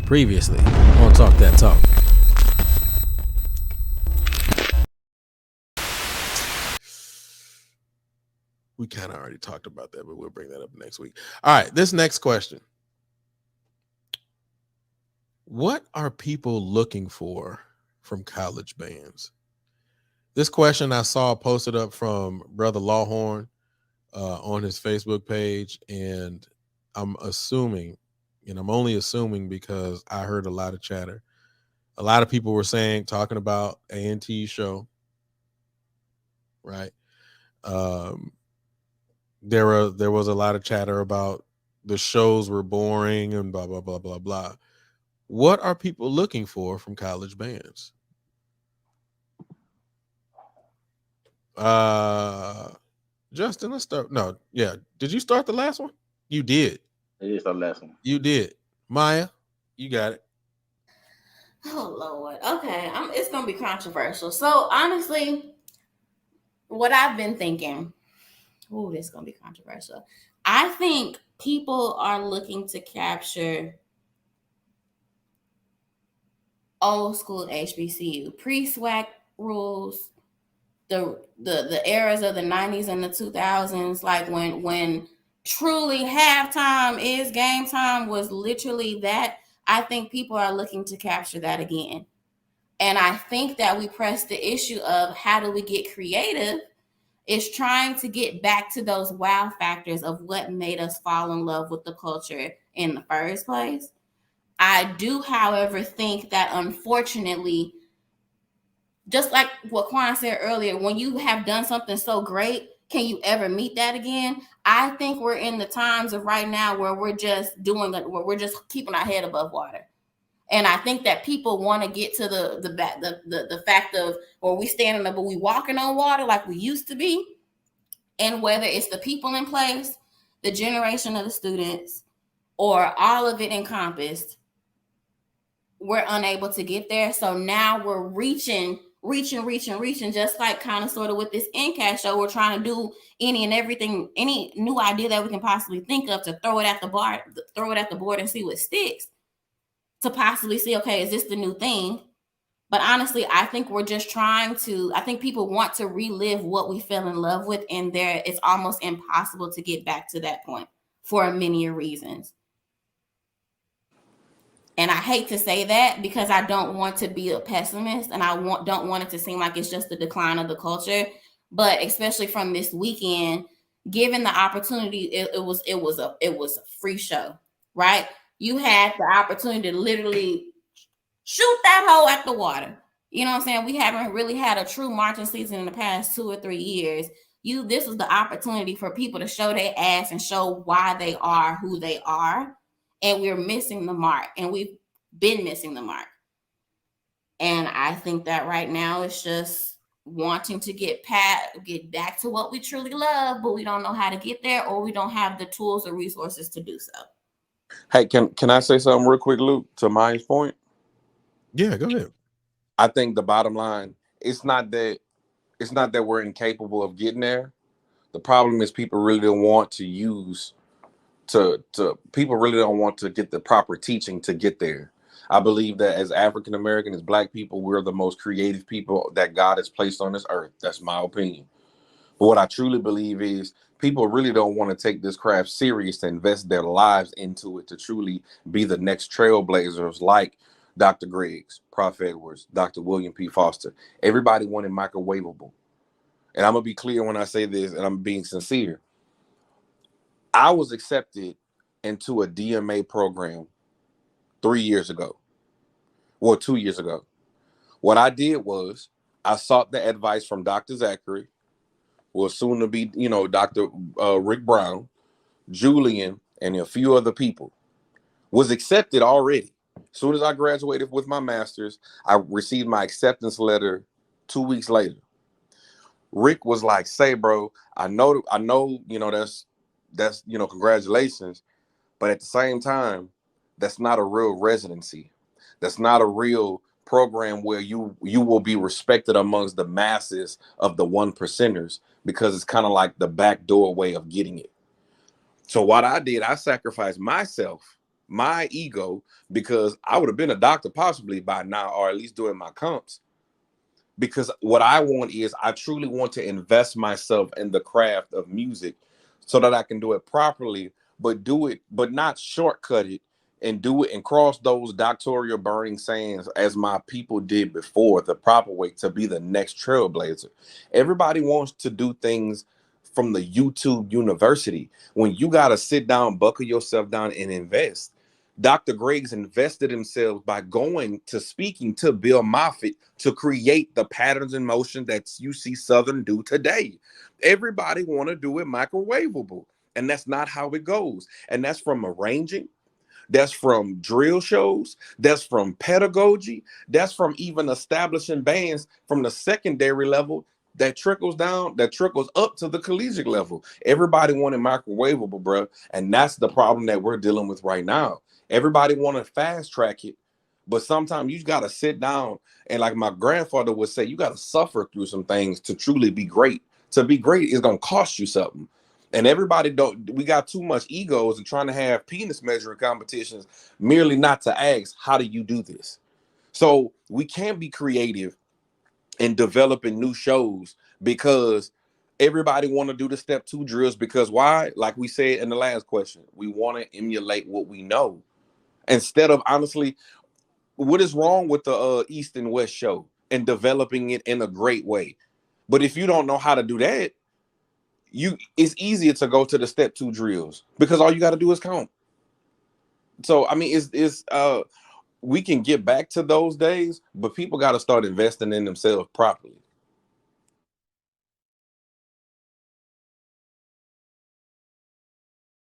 Previously on Talk That Talk. We kind of already talked about that, but we'll bring that up next week. All right, this next question. What are people looking for from college bands? This question I saw posted up from Brother Lawhorn on his Facebook page, and I'm assuming, and I'm only assuming because I heard a lot of chatter. A lot of people were talking about A&T's show, right? There was a lot of chatter about the shows were boring and blah blah blah blah blah. What are people looking for from college bands? Justin, let's start. No, yeah. Did you start the last one? You did. It is the last one. You did. Maya, you got it. Oh Lord. Okay. It's gonna be controversial. So honestly, what I've been thinking, this is gonna be controversial. I think people are looking to capture old school HBCU, pre-SWAC rules, the eras of the 90s and the 2000s, like when truly halftime is game time was literally that. I think people are looking to capture that again. And I think that we press the issue of how do we get creative is trying to get back to those wow factors of what made us fall in love with the culture in the first place. I do, however, think that unfortunately, just like what Quan said earlier, when you have done something so great, can you ever meet that again? I think we're in the times of right now where we're just keeping our head above water. And I think that people want to get to the fact of where we standing up, but we walking on water like we used to be. And whether it's the people in place, the generation of the students, or all of it encompassed, we're unable to get there. So now we're reaching, just like kind of sort of with this NCAT show. We're trying to do any and everything, any new idea that we can possibly think of to throw it at the board and see what sticks, to possibly see, okay, is this the new thing? But honestly, I think we're just I think people want to relive what we fell in love with, and it's almost impossible to get back to that point for many reasons. And I hate to say that because I don't want to be a pessimist, and I don't want it to seem like it's just the decline of the culture. But especially from this weekend, given the opportunity, it was a free show, right? You had the opportunity to literally shoot that hole at the water. You know what I'm saying? We haven't really had a true marching season in the past 2 or 3 years. This is the opportunity for people to show their ass and show why they are who they are. And we're missing the mark, and we've been missing the mark. And I think that right now it's just wanting to get back to what we truly love, but we don't know how to get there, or we don't have the tools or resources to do so. Hey, can I say something real quick, Luke, to Maya's point? Yeah, go ahead. I think the bottom line, it's not that we're incapable of getting there. The problem is people really don't want to people really don't want to get the proper teaching to get there. I believe that as African American, as Black people, we're the most creative people that God has placed on this earth. That's my opinion. But what I truly believe is people really don't want to take this craft serious, to invest their lives into it, to truly be the next trailblazers like Dr. Griggs, Prof. Edwards, Dr. William P. Foster. Everybody wanted microwavable. And I'm going to be clear when I say this, and I'm being sincere. I was accepted into a DMA program 3 years ago. Well, 2 years ago. What I did was I sought the advice from Dr. Zachary, well, soon to be, Dr. Rick Brown, Julian, and a few other people. Was accepted already. As soon as I graduated with my master's, I received my acceptance letter 2 weeks later. Rick was like, "Say, bro, I know, that's congratulations, but at the same time, that's not a real residency. That's not a real program where you will be respected amongst the masses of the 1%ers, because it's kind of like the backdoor way of getting it." So what I did, I sacrificed myself my ego, because I would have been a doctor possibly by now, or at least doing my comps. Because what I want is, I truly want to invest myself in the craft of music so that I can do it properly, but do it, but not shortcut it and do it and cross those doctoral burning sands as my people did before, the proper way to be the next trailblazer. Everybody wants to do things from the YouTube university when you got to sit down, buckle yourself down and invest. Dr. Greg's invested himself by going to speaking to Bill Moffitt to create the patterns in motion that you see Southern do today. Everybody want to do it microwavable, and that's not how it goes. And that's from arranging, that's from drill shows, that's from pedagogy, that's from even establishing bands from the secondary level that trickles down, that trickles up to the collegiate level. Everybody wanted microwavable, bro. And that's the problem that we're dealing with right now. Everybody want to fast track it, but sometimes you got to sit down and, like my grandfather would say, you got to suffer through some things to truly be great. To be great is going to cost you something. And everybody don't, we got too much egos and trying to have penis measuring competitions merely not to ask, how do you do this? So we can't be creative in developing new shows because everybody want to do the step 2 drills. Because why? Like we said in the last question, we want to emulate what we know. Instead of, honestly, what is wrong with the East and West show and developing it in a great way? But if you don't know how to do that, it's easier to go to the step 2 drills because all you got to do is count. So I mean, we can get back to those days, but people got to start investing in themselves properly.